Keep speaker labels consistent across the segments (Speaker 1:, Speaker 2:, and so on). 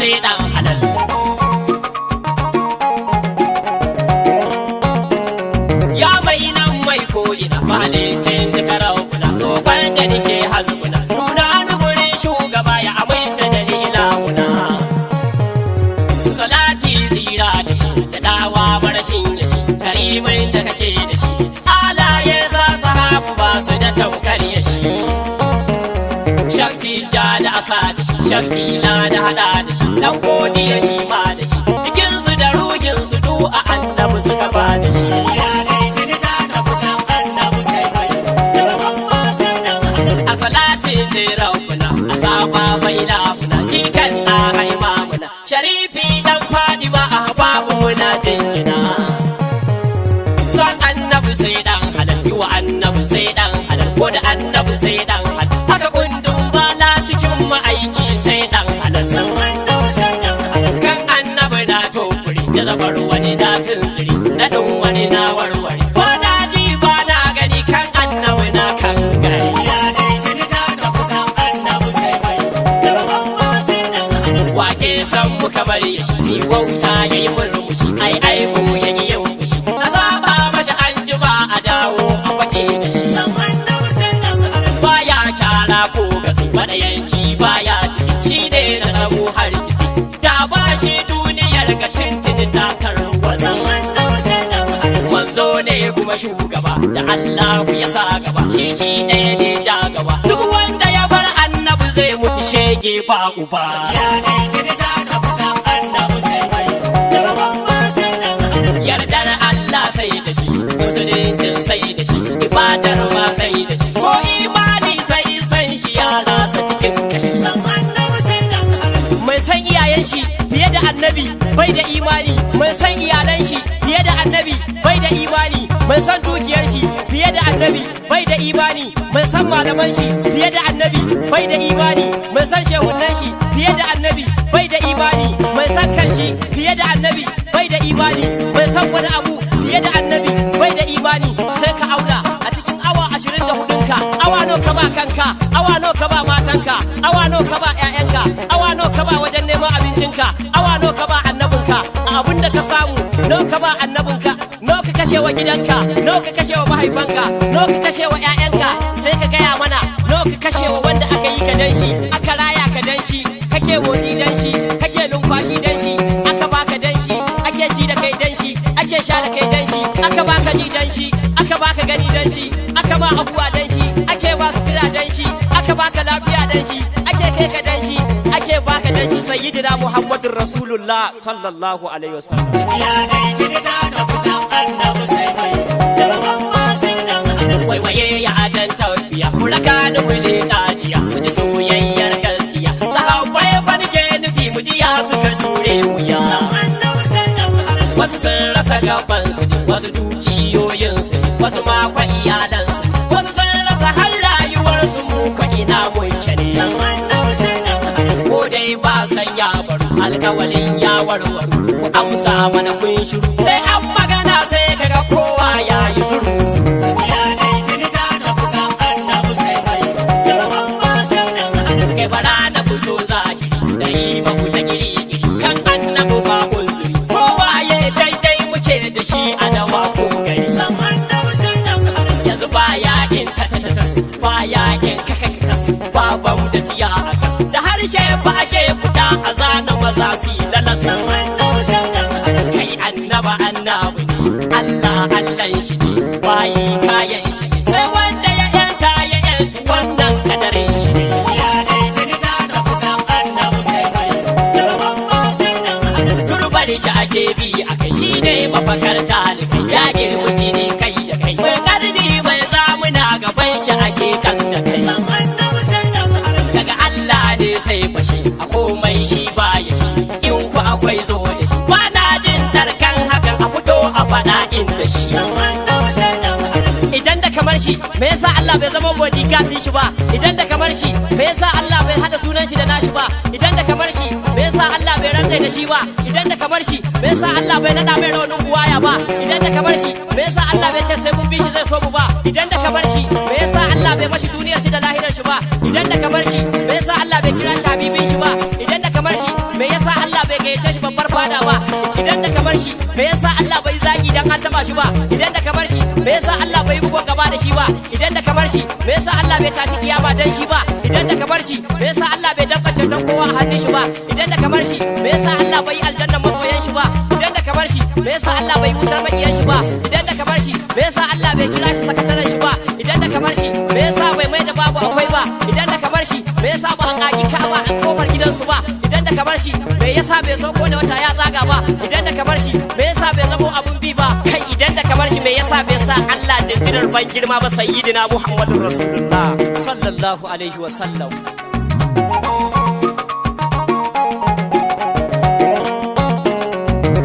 Speaker 1: sai dan halal. Ya mai nan mai ko'ina mahalicin duka raukuna, roƙon da nike hasbuna, nuna ni gurin shugaba ya aminta da ni ilahuna. Salati tsira da shi da dawa marashin da shi, karimin da kake da shi, alaye za sahabu ba su da tamkar ya shi. Shakti ja da asa da shi, shakti na da hada da shi, dan godiya shi ma da shi, jikinsu da ruhinsu du a annabi suka ba da shi. A salatin zai raukuna, a saba mai lamuna, jikan na haimamuna, sharifi dan fadima a babu muna jinjina. Son annabi sai dan halal, yi wa annabi sai dan halal, ko da annabi sai dan halal, haka kundin bala cikin ma'aiki sai dan halal. Kan annabi na tofuri, da zabar wani na tunziri, na ɗin wani na warware, ba na ji ba na gani kan annabi na kan gari. Wake san muka bari ya shi, ni wauta ya yi murmushi, ai aibu ya yi yin fushi, na zaba mashi an ji ba a dawo a wake da shi. Baya kyara ko gasi, maɗayanci baya tafi, shi ne na zamo har kisi, da ba shi duniyar ga tintini takar wasu. Manzo ne kuma shugaba, da Allah ya sa gaba, shi ɗaya ne ja gaba, duk wanda ya bar annabi zai mutu shege ba uba. Yardar Allah sai da shi, musuluncin sai da shi, ibadar ma sai da shi, ko imani sai san shi ya rasa cikin kashi. Mai san iyayen shi fiye da annabi bai da imani, mai san iyalan shi fiye da annabi bai da imani, mai san dukiyar shi fiye da annabi bai da imani, mai san malaman shi fiye da annabi bai da imani, mai san shehunan shi fiye da annabi bai da imani, mai san kanshi fiye da annabi bai da imani, mai san wani abu fiye da annabi bai da imani. Sai ka auna a cikin awa 24 ka, awa nawa ka ba kanka, awa nawa ka ba matanka, awa nawa ka ba ƴaƴanka, awa nawa ka ba wajen neman abincinka, awa nawa ka ba annabinka, a abin da ka samu nawa ka ba annabinka, nawa ka kashe wa gidanka, nawa ka kashe wa mahaifanka, nawa ka kashe wa ƴaƴanka. Sai ka gaya mana nawa ka kashe wa wanda aka yi ka dan shi, aka raya ka dan shi, kake motsi dan shi, kake numfashi dan shi, aka baka dan shi, ake ci da kai dan shi, ake sha da kai dan shi, aka baka ji dan shi, aka baka gani dan shi, aka ba abuwa dan shi, ake ba sutura dan shi, aka baka lafiya dan shi, ake kai ka dan shi, ake baka dan shi. Sayyidina Muhammadur Rasulullah sallallahu alaihi wasallam. Waiwaye ya adan tafiya, kuraka da wule kajiya, mu ji soyayyar gaskiya, sahabbai fa nake nufi mu ji ya suka jure wuya. Wasu sun rasa gabansu ne, wasu dukiyoyinsu ne, wasu ma kwa iyalansu ne, wasu sun rasa har rayuwarsu, mu kwa ina munce ne. Ko dai ba san ya baro, alƙawalin ya warware, ku amsa mana kun shiru, sai an magana sai kaga kowa ya yi zuru. Kai bara na fito zahiri, da yi maku ta giri-giri, kan annabu ba uzuri, kowa ya daidai muke da shi a dawa ko gari. Yanzu ba yaƙin tatatatas, ba yaƙin kakakakas, ba bam da tiya a gas, da harshe ba ake fita a zana maza su yi lalasa. Kai annaba annabi ne, Allah Allahn shi ne, bayi kayan shi ne, sai wanda ya yanta wannan kadarin shi ne. Turbar shi ake bi a kai, shi ne mafakar talibai, ya girma jini kai da kai, mai karni mai zamuna gaban shi ake kas da kai. Daga Allah ne sai fashe, a komai shi baya shi, in ku akwai zo da shi, ba na jin tarkan hakan a fito a faɗa inda shi. Idan da kamar shi me yasa Allah bai zama bodyguard din shi ba? Idan da kamar shi me yasa Allah bai hada sunan shi da nashi ba? Idan da kamar shi me yasa Allah bai rantsa da shi ba? Idan da kamar shi me yasa Allah bai nada mai rawanin buwaya ba? Idan da kamar shi me yasa Allah bai ce sai mun bi shi zai so mu ba? Idan da kamar shi me yasa Allah bai mashi duniyar shi da lahirar shi ba? Idan da kamar shi me yasa Allah bai kira shi habibin shi ba? Idan da kamar shi me yasa gayyace shi babbar fada ba idan da kamar shi me yasa Allah bai zagi dan an taba shi ba idan da kamar shi me yasa Allah bai bugon gaba da shi ba idan da kamar shi me yasa Allah bai tashi kiyama dan shi ba idan da kamar shi me yasa Allah bai dabbace ta kowa a hannun shi ba idan da kamar shi me yasa Allah bai aljanna masoyan shi ba idan da kamar shi me yasa Allah bai wutar makiyan shi ba idan da kamar shi me yasa Allah bai kira shi sakataren shi ba idan da kamar shi me yasa bai mai da babu akwai ba idan da kamar shi me yasa ba an kaki kawa a kofar gidansu ba idan da kamar shi me yasa bai so ko da wata ya tsaga ba idan da kamar shi me yasa bai zamo abun bi ba kai idan da kamar shi me yasa bai sa Allah jindirar ban girma ba sayyidina Muhammadur Rasulullah sallallahu alaihi wa sallam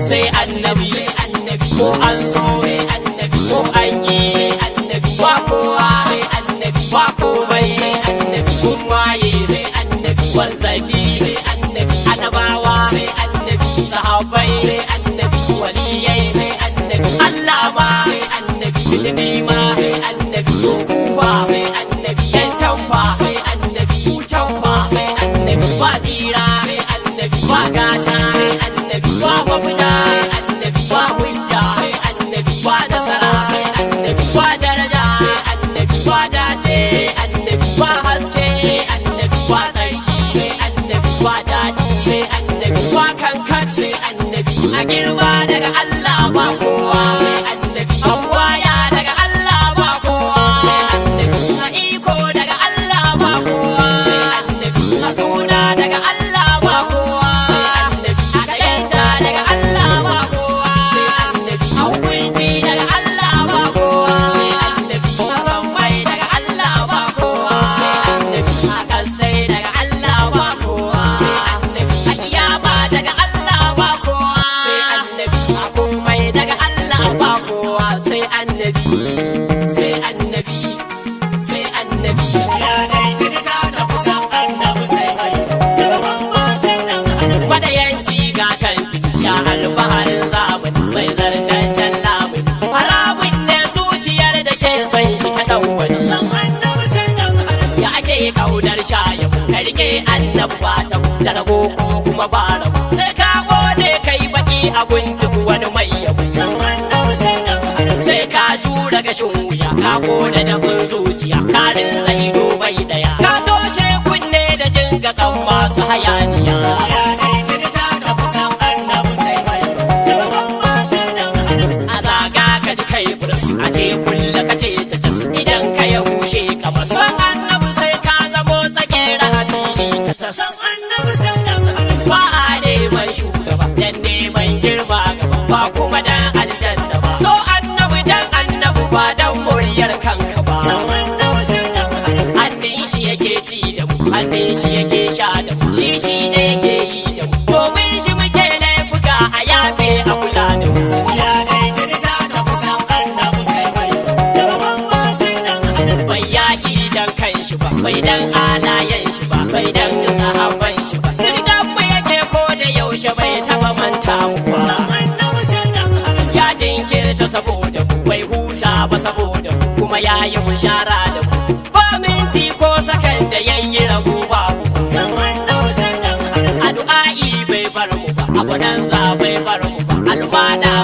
Speaker 1: sai annabi ko an so sai annabi ko an yi sai annabi ba kowa sai annabi ba komai sai annabi kun waye sai annabi wanzali sai annabi annabawa sai annabi sahabbai sai annabi waliyai sai annabi Allah ma sai annabi ilimi ma sai annabi kufa sai annabi yan canfa sai annabi canfa sai annabi ba tsira sai annabi ba gata sai annabi ba mafita sai annabi ba hujja sai annabi ba nasara sai annabi ba daraja sai annabi ba dace sai annabi ba haske sai annabi ba tsarki sai annabi ba daɗi sai annabi ba kankan sai annabi a girma daga Allah ba kowa sai annabi a waya daga Allah ba kowa sai annabi a iko daga Allah ba kowa sai annabi a suna daga Allah ba kowa sai annabi a kaita daga Allah ba kowa sai annabi a hukunci daga Allah ba kowa sai annabi a sammai daga Allah ba kowa sai annabi a kasai daga Allah ba kowa sai annabi a kiyama daga Allah ba kowa sai annabi a komai daga Allah ba kowa sai annabi sai annabi sai annabi ya dai jinta da kusan annabi sai mai daga mamma sai dan annabi wada yanci gatan sha albaharin zamani sai zartancen lamun haramun ne zuciyar da ke san shi ta dan wani san annabi sai dan annabi ya ake kaudar shayi ka rike annabi ba ta da rago ko kuma ba rago sai ka gode kai baki abun duk wani mai yabo san annabi sai dan annabi sai ka jura gashin wuya ka gode da kun zuciya karin zai bai daya ka toshe kunne da jinga kan masu hayaniya ya dai jinta da kusan annabi sai mai daga mamma sai dan annabi a zaga ka ji kai buris a ce kulla ka ce ta tas idan ka ya hushe ka bas san annabi sai ka zamo tsakera a fili ka tas san annabi sai dan annabi ba a neman shugaba dan neman girma gaba ba kuma dan aljanna ba so annabi dan annabi ba dan muryar kanka ba san annabi sai dan annabi hannun shi yake ci da mu hannun shi yake sha da mu shi ne yake yi da mu domin shi muke laifuka a yafe a kula da mu ya dai jinta da kusan annabi sai mai daga mamma sai dan annabi bai yaki dan kan shi ba bai dan alayen shi ba bai dan sahabban shi ba dan mu yake ko da yaushe bai taba manta mu ba san annabi sai dan annabi ya jinkirta saboda mu bai huta ba saboda mu kuma yayi bushara da mu ba minti ko sakan da yayi rabu babu san annabi sai dan annabi addu'a'i bai bar mu ba abudan za bai bar mu ba almada